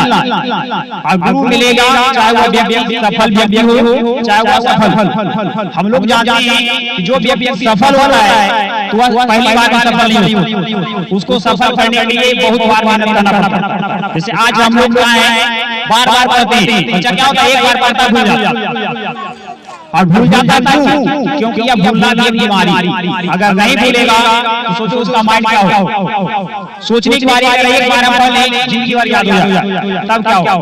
और गुरु मिलेगा चाहे वो व्यक्ति सफल व्यक्ति हो, चाहे वो असफल। हम लोग जानते हैं कि जो व्यक्ति सफल हो रहा है तो वह पहली बार में सफल नहीं होता, उसको सफल करने के लिए बहुत बार मेहनत करना पड़ता है। जैसे आज हम लोग क्या है, बार बार पढ़ते हैं, बच्चा क्या होता है एक बार पढ़ता भूल जाता और भूल जाता क्यों? क्योंकि यह भूलना भी एक बीमारी। अगर नहीं भूलेगा तो सोचो उसका माइंड क्या होगा। सोचने की बारी अगर एक बार हम पढ़ लें, जिंदगी भर याद हो जाए, तब क्या होगा?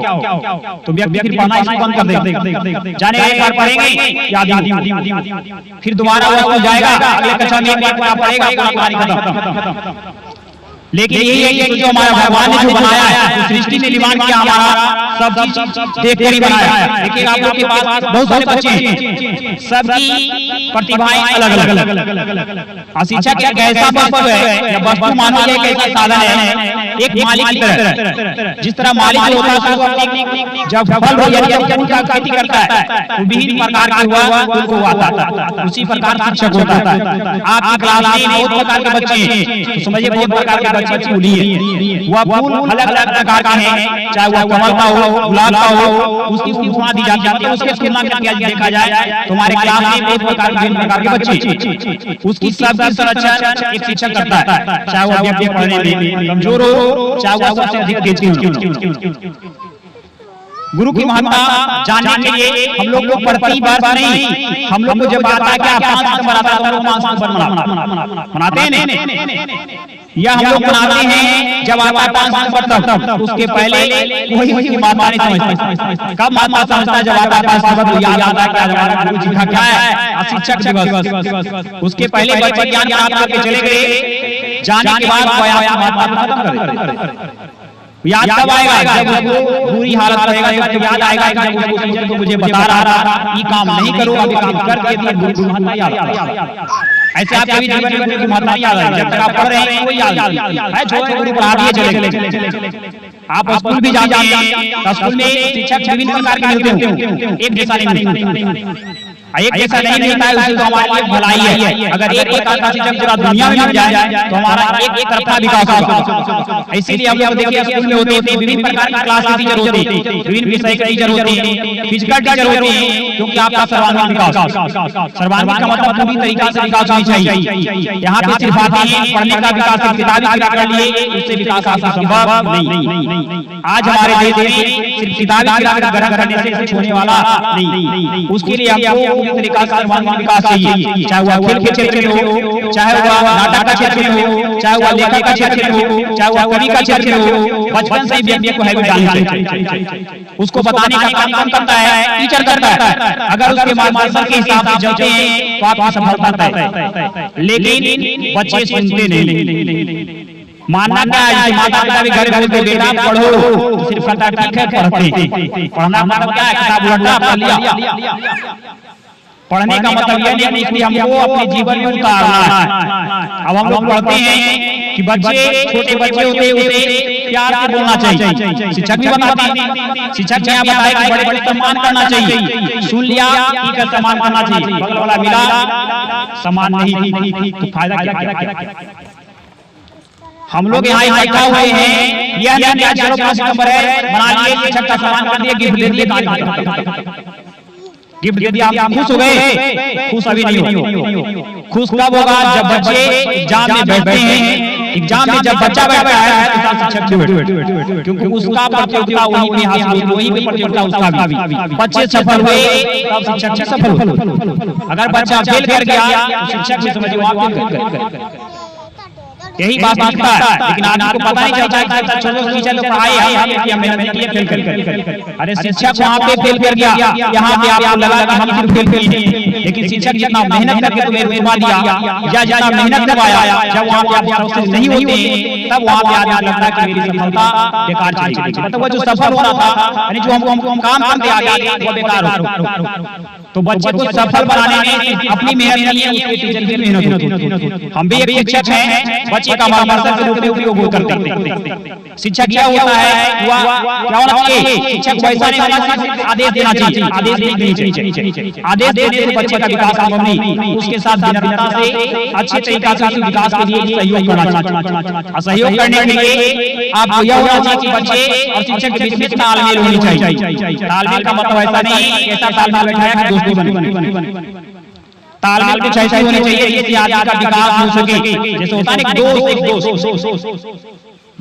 तो व्यक्ति फिर पढ़ना इसको बंद कर देगा। जाने एक बार पढ़ेंगे याद नहीं, फिर दोबारा वो जाएगा अगले कक्षा में एक बार पढ़ेगा, पूरा कहानी खत्म। लेकिन यही है कि जो हमारा भगवान ने जो बनाया है, सृष्टि ने निर्माण किया, हमारा सब चीज देख कर ही बनाया है। लेकिन आप लोग के पास बहुत सारे बच्चे हैं, सबकी प्रतिभाएं अलग अलग। शिक्षक एक ऐसा वस्तु है, या वस्तु मानो एक ऐसा साधन है, एक मालिक की तरह। जिस तरह मालिक होता है जब फल या खेती करता है तो विभिन्न प्रकार के फूल को आता है, उसी प्रकार शिक्षक होता है। आपकी क्लास में बहुत प्रकार के बच्चे हैं, समझिए बहुत प्रकार के बच्चे फूली है, वह फूल अलग अलग प्रकार का है, चाहे वह कमल का हो, गुलाब का हो, उसकी उपमा दी जाती है। उसके तुलना में देखा जाए तो हमारे क्लास में बहुत प्रकार के बच्चे, उसकी सबकी संरक्षण एक शिक्षक करता है, चाहे वह व्यक्ति पढ़ने में कमजोर हो, चाहे वह सबसे अधिक तेज क्यों। गुरु की महत्ता जानने के लिए हम लोग को पढ़ती बात नहीं, हम लोग को जब आता है क्या 5 नंबर आता है तो 5 नंबर मनाते हैं, या हम लोग मनाते हैं जब आता है 5 नंबर तक। उसके पहले कोई उसकी माता नहीं समझता। कब माता समझता? जब आता है 5 नंबर तो याद आता है कि हमारा गुरु जी का क्या है, शिक्षक दिवस। उसके पहले बच्चे ज्ञान प्राप्त करके चले गए, जाने के बाद याद कब आएगा? जब उसको बुरी हालत रहेगा, जब याद आएगा कि जब उसको मुझे बता रहा था ये काम नहीं करो, अभी काम कर दिया, गुरु की महत्ता याद आएगा। ऐसे आप कभी जीवन में गुरु की महत्ता याद आएगी, जब तक आप पढ़ रहे हैं कोई याद है, छोटे गुरु पढ़ा दिए चले। आप स्कूल भी जाते हैं, स्कूल में शिक्षक विभिन्न प्रकार के मिलते हैं, एक जैसा नहीं मिलता। एक जैसा नहीं मिलता है, उससे तो हमारी एक भलाई है। अगर एक प्रकार शिक्षक पूरा दुनिया में मिल जाए तो हमारा एक तरफा विकास होगा। इसीलिए हम लोग देखिए स्कूल में होते हैं विभिन्न प्रकार की क्लास टीचर होते हैं, विभिन्न विषय के टीचर होते हैं, फिजिकल टीचर होते हैं, क्योंकि आपका सर्वांगीण विकास, सर्वांगीण का मतलब पूरी तरीका से विकास होनी चाहिए। यहाँ पे सिर्फ आती है पढ़ने का विकास, किताबी किताब कर लिए उससे विकास आपका संभव नहीं। आज हमारे देश में सिर्फ किताबी किताब ग्रहण करने से कुछ होने वाला नहीं। उसके लिए आपको पूरी तरीका से सर्वांगीण विकास चाहिए, चाहे वह खेल के क्षेत्र में हो, चाहे वह नाटक का क्षेत्र में हो, चाहे वह लेखक का क्षेत्र में हो, चाहे वह कवि का क्षेत्र में हो। बचपन से ही व्यक्ति को हैबिट डालनी चाहिए, उसको बताने का काम कौन करता है? टीचर करता है। अगर उसके मार्गदर्शन के हिसाब से चलते हैं तो आपकी सफलता है, लेकिन बच्चे सुनते नहीं। मानना क्या है? माता पिता भी घर बोलते बेटा पढ़ो, सिर्फ कहता ठीक है पढ़ते। पढ़ना मतलब क्या है? किताब उलटा पढ़ लिया। पढ़ने का मतलब यह नहीं कि हमको अपने जीवन में उतारना है। अब हम लोग पढ़ते हैं कि बच्चे छोटे बच्चे होते हैं उसे प्यार से बोलना चाहिए, शिक्षक भी बताते हैं। शिक्षक क्या बताए कि बड़े बड़े सम्मान करना चाहिए, सुन लिया ठीक है सम्मान करना चाहिए, बगल वाला मिला सम्मान नहीं तो फायदा क्या? हम लोग यहाँ इकट्ठा हुए हैं, यह नहीं चलो 5 नंबर है बना लिए, शिक्षक का सम्मान कर दिया, गिफ्ट दे दिया, गिफ्ट दे दिया, आप खुश हो गए? खुश अभी नहीं हो। खुश कब होगा? जब बच्चे एग्जाम में बैठते हैं एग्जाम में जब बच्चा बैठा है उसके साथ शिक्षक भी बैठे, क्योंकि उसका प्रतियोगिता वहीं पे हासिल हुई, वहीं पे प्रतियोगिता उसका भी। बच्चे सफल हुए तब शिक्षक भी सफल हुए। अगर बच्चा फेल कर गया तो शिक्षक भी समझिए वहां फेल यही बात दिखता है। लेकिन आदमी को पता नहीं चलता कि छोटे टीचर लोग पढ़ाए हम किया मेहनत किया फेल कर। अरे शिक्षक वहां पे फेल कर गया, यहाँ पे आपको लगा कि हम सिर्फ फेल किए, लेकिन शिक्षक जितना मेहनत करके तुम्हें रुकवा दिया या जितना मेहनत करवाया, जब वहां पे आप सक्सेस नहीं होते तब वहां पे आदमी लगता है कि मेरी सफलता बेकार चली गई। मतलब वो जो सफल होना था यानी जो हमको काम करते आगे वो बेकार हो। तो बच्चे को सफल बनाने में अपनी मेहनत नहीं है, उसके टीचर की मेहनत होती है। हम भी एक शिक्षक हैं, बच्चे का मार्गदर्शन के रूप में उपयोग करते हैं। शिक्षक क्या होता है, क्या होना चाहिए? शिक्षक वैसा नहीं होना चाहिए आदेश देना चाहिए, आदेश नहीं चाहिए। आदेश देने से बच्चे का विकास संभव नहीं, उसके साथ विनम्रता से अच्छे तरीका से विकास के लिए सहयोग करना चाहिए। सहयोग करने के लिए आपको यह होना चाहिए कि बच्चे और शिक्षक के बीच में तालमेल होनी चाहिए। तालमेल का मतलब ऐसा नहीं ऐसा तालमेल बैठाया कि दोस्ती बने। तालमेल कुछ ऐसा होना चाहिए कि आदमी का विकास हो सके। जैसे होता है ना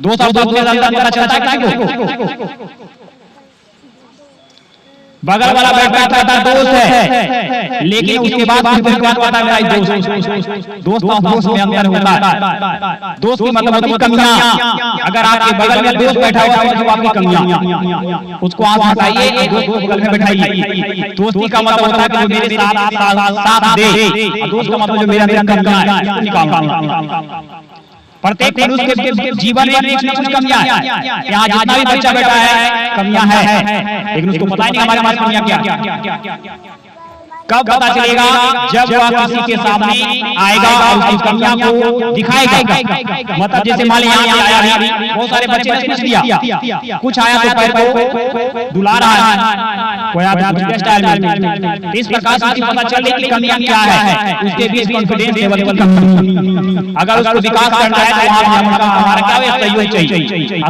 दोस्त और दोस्त के अंदर पता चलता है किसी को बगल वाला बैठा था दोस्त है, लेकिन उसके बाद पता मेरा दोस्त में अंतर होता है। दोस्त की मतलब होती कमियां। अगर आपके बगल में दोस्त बैठा हुआ है तो आपकी कमियां उसको आप हटाइए, दोस्त को बगल में बैठाइए। दोस्ती का मतलब होता है कि मेरे साथ दे, दोस्त का मतलब जो मेरे अंदर कमियां है उसको निकालना। प्रत्येक मनुष्य के जीवन में कुछ न कुछ कमियां है। यहाँ जितना भी बच्चा बैठा है कमियां है, लेकिन उसको पता ही नहीं हमारे पास कमियां क्या। कब पता चलेगा? जब वह किसी के सामने आएगा और उसकी कमियां को दिखाएगा। मतलब जैसे मान लीजिए यहाँ आया है, बहुत सारे बच्चे ने पूछ दिया, कुछ आया तो पैर को दुला रहा है, कोई आदमी स्टाइल में। इस प्रकार से पता चले कि कमियां क्या है, उसके बीच कॉन्फिडेंस लेवल की। अगर उसको विकास करना है तो हमारा क्या सहयोग चाहिए।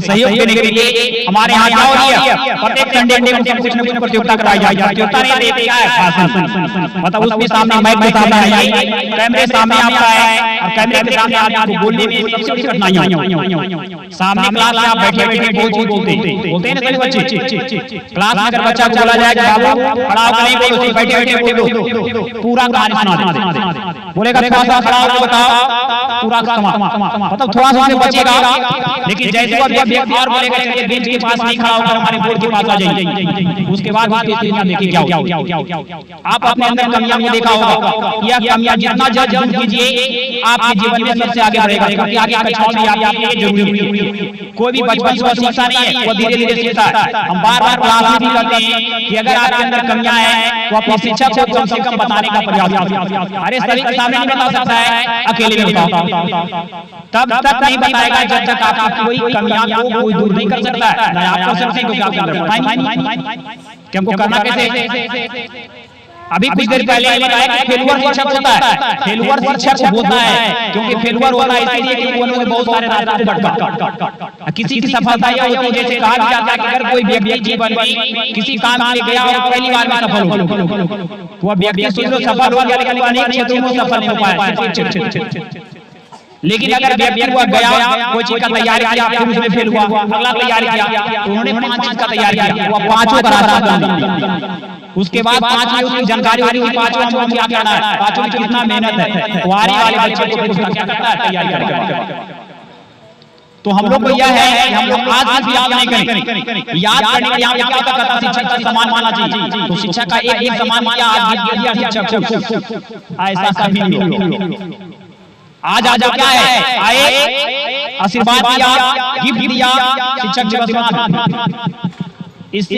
सहयोग देने के लिए हमारे यहाँ क्या हो रही है, प्रत्येक संडे को कुछ न कुछ प्रतियोगिता कराई जाती है। प्रतियोगिता नहीं देती है मतलब उसके सामने माइक के सामने आइए, कैमरे सामने आता है और कैमरे के सामने आपको बोलने में सबसे बड़ी कठिनाइयां सामने क्लास में आप बैठे बैठे बोलते हैं ना सभी बच्चे। क्लास में अगर बच्चा को बोला जाए कि बाबू खड़ा होकर नहीं बोलो, बैठे बैठे बोलो, पूरा कहानी सुना दे। बोलेगा थोड़ा सा खड़ा होकर बताओ, पूरा मतलब थोड़ा सा बचेगा। लेकिन जैसे वो और बोलेगा चलिए बेंच के पास नहीं खड़ा होकर हमारे बोर्ड के पास आ जाइए, उसके बाद देखिए क्या आप अपने अंदर कमियां को देखा होगा। यह कमियां जितना जज दूर कीजिए आपके जीवन में सबसे आगे बढ़ेगा, क्योंकि आगे कक्षाओं में आपके लिए जरूरी है। कोई भी बचपन से सीखता नहीं है, वो धीरे धीरे सीखता है। हम बार बार क्लास में भी करते हैं कि अगर आपके अंदर कमियां हैं तो अपने शिक्षक को कम से कम बताने का प्रयास करें। अरे सभी के सामने नहीं बता सकता है, अकेले में बताओ। तब तक नहीं बताएगा जब तक आपकी कोई कमियां को कोई दूर नहीं कर सकता है। ना आप कर सकते हैं क्योंकि आपके अंदर पता नहीं कि हमको करना कैसे। अभी कुछ देर पहले बताया कि फेलुअर शिक्षक होता है, फेलुअर शिक्षक होता है क्योंकि फेलुअर होता है इसलिए कि उन्होंने बहुत सारे रास्ते भटका। किसी की सफलता यह होती है, जैसे कहा जाता है कि अगर कोई व्यक्ति जीवन में किसी काम में गया और पहली बार में सफल हो, वह व्यक्ति सफल हो गया लेकिन अनेक क्षेत्रों में सफल नहीं हो पाया। लेकिन अगर व्यक्ति हुआ गया कोई चीज का तैयारी किया फिर उसमें फेल हुआ, अगला तैयारी किया तो उन्होंने 5 चीज का तैयारी किया, वो पांचों का रास्ता बना। उसके बाद 5 में उसकी जानकारी होती है, पांचों हमको क्या करना है, पांचों में कितना मेहनत है। वारी वाले बच्चे को फिर क्या करता है, तैयारी करके। तो हम लोग को यह है कि हम लोग आज भी याद नहीं करें, याद करने के लिए क्या करता शिक्षक का सम्मान माना चाहिए। तो शिक्षक का एक सम्मान किया, आज दिया शिक्षक को, ऐसा कभी नहीं। आज क्या है, आए आशीर्वाद दिया, गिफ्ट दिया, शिक्षक दिवस मना। इससे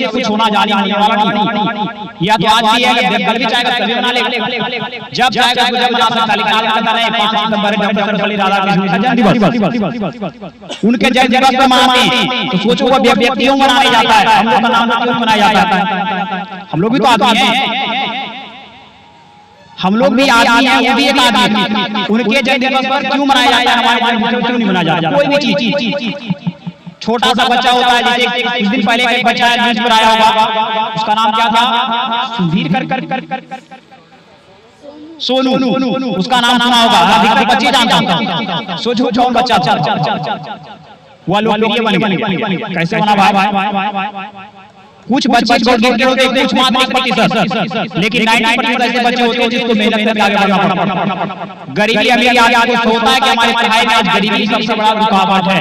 कुछ होना जाने वाला नहीं। या तो आज भी है, कल भी चाहेगा कभी मना ले, जब चाहेगा जब मना सकता है। लेकिन आज कहता है 5 सितंबर डॉक्टर सर्वपल्ली राधाकृष्णन का जन्मदिवस, उनके जन्म दिवस को मनाते हैं। तो सोचो वो व्यक्तियों मनाया जाता है, हम लोग का नाम क्यों मनाया जाता है? हम लोग भी तो आदमी हैं, हम लोग भी आदमी हैं, वो भी एक आदमी है। उनके जन्म दिवस पर क्यों मनाया जाता है, हमारे जन्म दिवस क्यों नहीं मनाया जाता? कोई भी चीज, छोटा सा बच्चा होता है, जैसे कुछ दिन पहले एक बच्चा न्यूज़ पर आया होगा, उसका नाम क्या था, सुधीर कर सोनू, उसका नाम सुना होगा, अधिकतर बच्चे जानते हैं। सोचो कौन बच्चा था वह लोकप्रिय बन गया। कैसे बना भाई? कुछ बच्चे गिफ्टेड होते हैं, कुछ माध्यमिक प्रतिशत, लेकिन 90% ऐसे बच्चे होते हैं जिसको मेहनत करके आगे बढ़ना पड़ता है। गरीबी अमीरी आज कुछ होता है कि हमारी पढ़ाई में आज गरीबी सबसे बड़ा रुकावट है।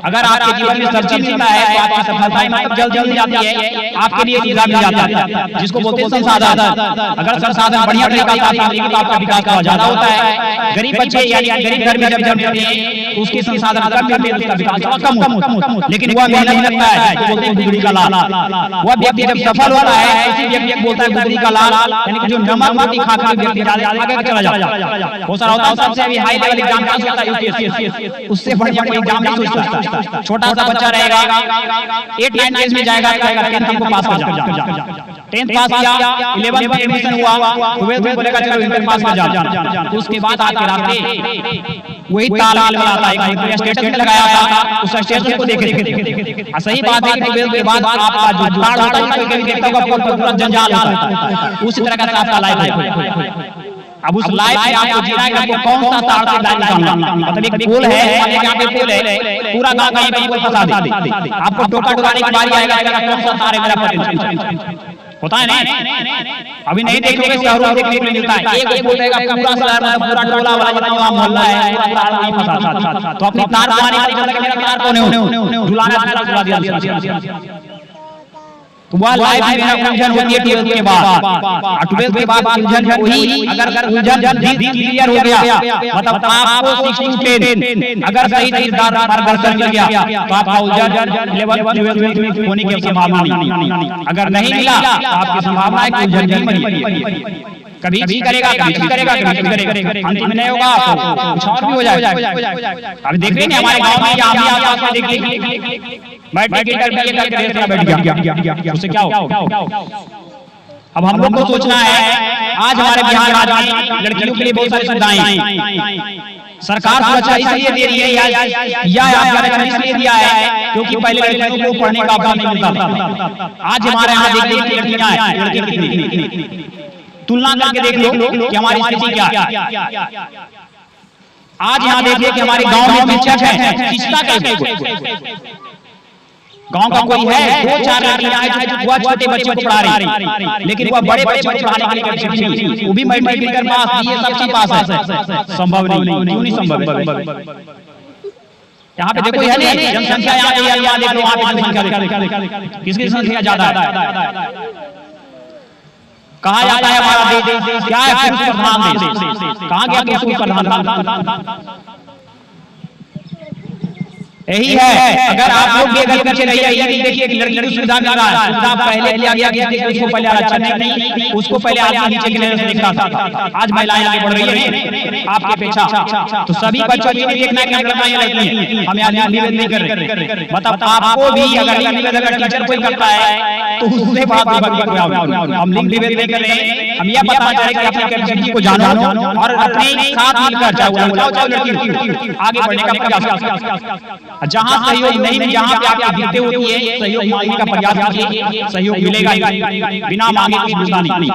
अगर आपके जीवन में सब चीज मिलता है तो आपकी सफलताएं मतलब जल्द मिल जाती है, आपके लिए सुविधा मिल जाती है, जिसको बोलते हैं संसाधन। अगर संसाधन बढ़िया तरीका से आप मिलेंगे तो आपका विकास बहुत ज्यादा होता है। गरीब बच्चे यानी गरीब घर में जब जन्मते हैं तो उसके संसाधन कम मिलते हैं, उसका विकास कम होता है, लेकिन वह मेहनत करता है, बोलते हैं गुदड़ी का लाल। वह व्यक्ति जब सफल होता है उसी व्यक्ति को बोलता है गुदड़ी का लाल, यानी कि जो नमक मोती खा खा व्यक्ति आगे चला जाता है। वो सारा होता है सबसे अभी हाई लेवल एग्जाम पास होता है यूपीएससी, उससे बढ़िया कोई एग्जाम नहीं सोचता। छोटा सा बच्चा रहेगा 8-9 क्लास में जाएगा, 10th हमको पास कर जा, 10th पास किया, 11th में एडमिशन हुआ, 12th में बोलेगा चलो इंटर पास कर जा। उसके बाद आपके रास्ते वही तालमेल बनाता है, एक स्टेटस में लगाया था उस स्टेटस को देखे। सही बात है कि 12th के बाद आपका जो जुगाड़ होता है कोई देखता होगा पूरा जंजाल होता है, उसी तरह का आपका लाइफ है। अब उस लाइफ में आपको जीना है, आपको कौन सा तार से लाइन निकालना, मतलब एक पुल है, यहाँ पे पुल है, पूरा गांव कहीं पे पुल फंसा दे, आपको टोका टोकाने की बारी आएगा, कौन सा तार है मेरा पोटेंशियल होता है ना। अभी नहीं देखोगे शहरों में देखने को मिलता है, एक पुल रहेगा पूरा शहर में, पूरा टोला वाला जितना वहां मोहल्ला है पूरा तार नहीं फंसा, तो अपनी तार पानी वाली जगह मेरा तार कौन है, झुलाना दिया। तो वह लाइफ में मेरा उलझन होती है 12th के बाद, और 12th के बाद उलझन वही, अगर उलझन क्लियर हो गया मतलब आपको 6 to 10 अगर सही मार्गदर्शन मिल गया तो आपका उलझन लेवल 12th में होने की संभावना नहीं। अगर नहीं मिला तो आपकी संभावना है कि उलझन बनी, कभी भी करेगा, कभी करेगा, कभी करेगा, अंतिम नहीं होगा, कुछ और भी हो जाएगा। अभी देख रहे हैं हमारे गांव में या हम आसपास देखिए मैट्रिक इंटर बीए करके रेस में बैठ गया, उससे क्या होगा? अब हम लोग को सोचना है, आज हमारे बिहार राज्य में लड़कियों के लिए बहुत सारी सुविधाएं हैं, सरकार सुरक्षा इसलिए दे रही है या आरक्षण इसलिए दिया है क्योंकि पहले लड़कियों को पढ़ने का अवसर नहीं मिलता था। आज हमारे यहाँ देखिए कि लड़कियां हैं, लड़के कितनी, तुलना करके देख लो कि हमारी स्थिति क्या है। आज यहाँ देखिए कि हमारे गांव में शिक्षक है, शिक्षिता कैसे गांव का कोई है, 2-4 लड़कियां हैं जो वह छोटे बच्चों को पढ़ा रही, लेकिन वह बड़े बच्चों को पढ़ाने के लिए शिक्षित नहीं, वो भी मैट्रिक कर पास, ये सब चीज पास है, संभव नहीं, क्यों नहीं संभव है? यहाँ पे देखो है नहीं जनसंख्या, यहाँ देख लो, वहाँ पे जनसंख्या किसकी संख्या ज्यादा है? कहा जाता है हमारा देश क्या है, पुरुष प्रधान देश, कहाँ गया पुरुष प्रधान? यही है। अगर आप लोग भी अगर पीछे रहिए, यही देखिए कि लड़की को सुविधा मिल रहा है, सुविधा पहले दिया गया कि उसको पहले आरक्षण नहीं, उसको पहले आदमी नीचे की नजर से देखता था, आज महिलाएं आगे बढ़ रही है आपकी अपेक्षा। तो सभी बच्चों को देखना है कि लड़कियां लड़की हैं, हम यहाँ निवेदन नहीं कर रहे, मतलब आपको भी अगर निवेदन टीचर कोई करता है तो उससे बात हम लिंग निवेदन नहीं कर रहे, हम यह बताना चाह रहे हैं कि अपनी कैपेसिटी को जानो और अपने साथ मिलकर चाहे लड़की आगे बढ़ने का प्रयास। जहां सहयोग नहीं, जहां पे आपकी गिरते होती है, सहयोग मांगने का प्रयास कीजिए, सहयोग मिलेगा ही, बिना मांगे कोई दूसरा नहीं।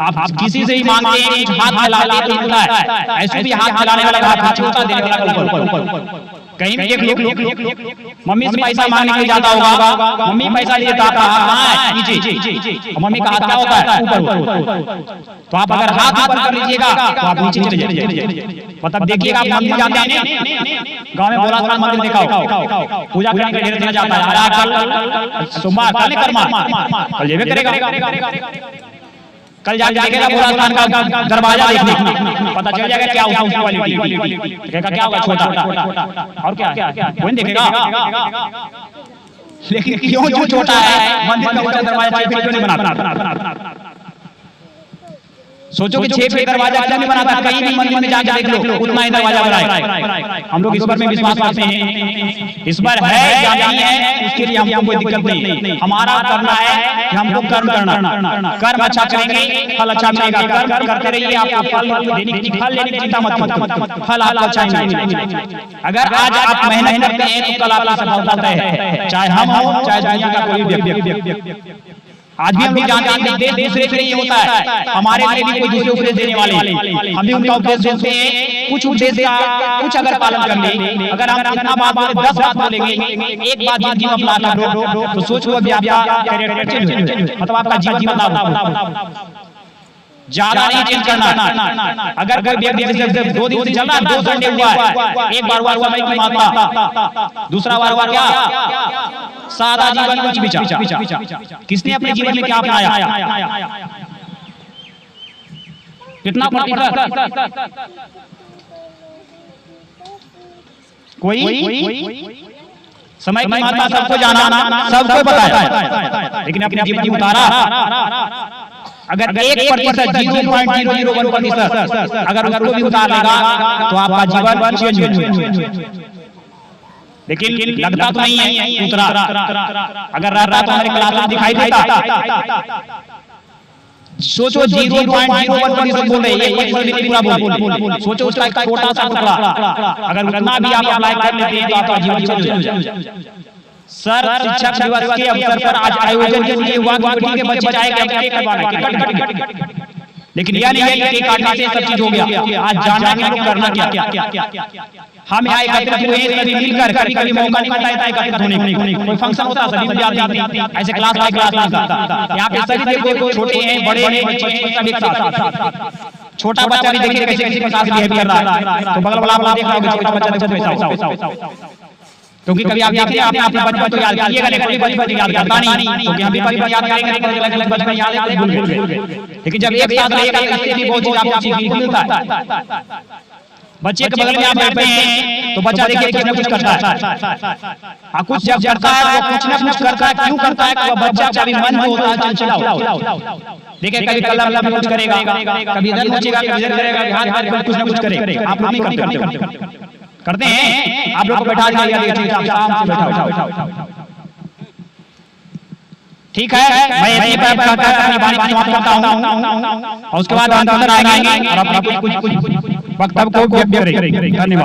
आप किसी से ही मांगते हैं, कुछ हाथ फैलाते तो मिलता है, ऐसे भी हाथ फैलाने वाला हाथ होता, देने वाला ऊपर। कहीं भी देख लो, मम्मी से पैसा मांगने के लिए जाता होगा, मम्मी पैसा लिए तो आपका हाथ कहाँ है? नीचे, मम्मी का हाथ क्या होता है? ऊपर। तो आप अगर हाथ ऊपर कर लीजिएगा तो आप नीचे चले जाइए, मतलब देखिएगा आप मंदिर जाते हैं, गांव में बोला मंदिर देखा हो, पूजा करने के ढेर जाता है, कल सोमवार कल कर्मा कल जेबे करेगा, कल जाके देखेगा बोला स्थान का दरवाजा देखने, पता चल जाएगा क्या होगा उसकी क्वालिटी, देखेगा क्या होगा छोटा और क्या कोई देखेगा। लेकिन क्यों जो छोटा है मंदिर का ऊंचा दरवाजा क्यों नहीं बनाता? सोचो कि 6 फीट दरवाजा क्यों नहीं बनाता? कहीं भी मंदिर में जाके देख लो उतना ही दरवाजा बनाए। हम लोग इस पर में विश्वास करते हैं, इस पर है या नहीं है उसके लिए हमको कोई दिक्कत नहीं, हमारा करना है कि हमको कर्म करना, कर्म अच्छा करेंगे फल अच्छा मिलेगा, कर्म करते रहिए, आपको फल लेने की चिंता मत करो, फल आपको अच्छा मिलेगा। अगर आज आप मेहनत करते हैं तो कल आपकी सफलता तय है, चाहे हम हो चाहे दुनिया का कोई व्यक्ति। आज भी हम लोग जानते हैं देश दूसरे के लिए होता है, हमारे लिए भी कोई दूसरे उपदेश देने वाले, हम भी उनका उपदेश सुनते हैं। कुछ उपदेश का कुछ अगर पालन कर ले, अगर हम इतना बात बोले 10 बात बोलेंगे, एक बात जिंदगी में अपना लो तो सोचो अभी आपका कैरेक्टर चेंज हो जाए, मतलब आपका जीवन बदलाव ज्यादा नहीं चेंज करना। अगर कोई व्यक्ति 2 दिन से चल रहा है, 2 संडे हुआ है, एक बार हुआ मैं की माता, दूसरा बार हुआ क्या सादा जीवन कुछ विचार, किसने अपने जीवन में क्या अपनाया, कितना प्रतिशत, कोई समय की महत्ता सबको जाना, सबको पता है, लेकिन अपने जीवन में उतारा अगर 1% 0.001% अगर उसको भी उतार लेगा तो आपका जीवन चेंज हो जाएगा। लेकिन लगता तो नहीं है उतरा, अगर रहता तो हमारे क्लास में दिखाई देता। सोचो 0.01% बोल रहे हैं, पूरा बोल सोचो उसका एक छोटा सा टुकड़ा, अगर उतना भी आप अप्लाई कर लेते हैं तो आपका जीवन चेंज हो जाएगा। सर शिक्षक दिवस के अवसर पर आज आयोजन के लिए हुआ गुवाहाटी के बच्चे जाएंगे केक कटवाने, लेकिन यह नहीं है कि केक काटने से सब चीज हो गया। आज जानना है लोग करना क्या, हम यहाँ एकत्रित हुए सभी मिलकर, कभी कभी मौका नहीं मिलता है एकत्रित होने का, कोई फंक्शन होता सभी विद्यार्थी ऐसे क्लास बाय क्लास नहीं, यहाँ पे सभी देखो छोटे हैं बड़े हैं बच्चे सब एक साथ, छोटा बच्चा भी देखिए कैसे किसी के साथ बिहेव कर रहा है, तो बगल वाला आप देख रहे होंगे छोटा बच्चा देखो वैसा, क्योंकि कभी आप देखिए आपने अपना बचपन तो याद कीजिएगा, लेकिन कोई बचपन याद करता नहीं, क्योंकि हम भी बचपन याद करेंगे लेकिन बचपन याद है भूल गए, लेकिन जब एक साथ रहेगा इससे भी बहुत चीज आपको सीखने को मिलता है। बच्चे के बगल में आप बैठे हैं तो बच्चा देखिए कुछ न कुछ करता है, कुछ जब करता है वो कुछ न कुछ करता है, क्यों करता है, तो बच्चा कभी मन में होता है चंचला, देखिए कभी कलम में कुछ करेगा, कभी इधर नोचेगा, कभी इधर करेगा, हाथ में कुछ न कुछ करेगा। आप लोग नहीं करते हैं, आप लोग को बैठा दिया, ठीक है, मैं इसी पर अपनी बात समाप्त करता हूं और उसके बाद अंदर आएंगे और अपना कुछ वक्तव्य को व्यक्त करेंगे। धन्यवाद।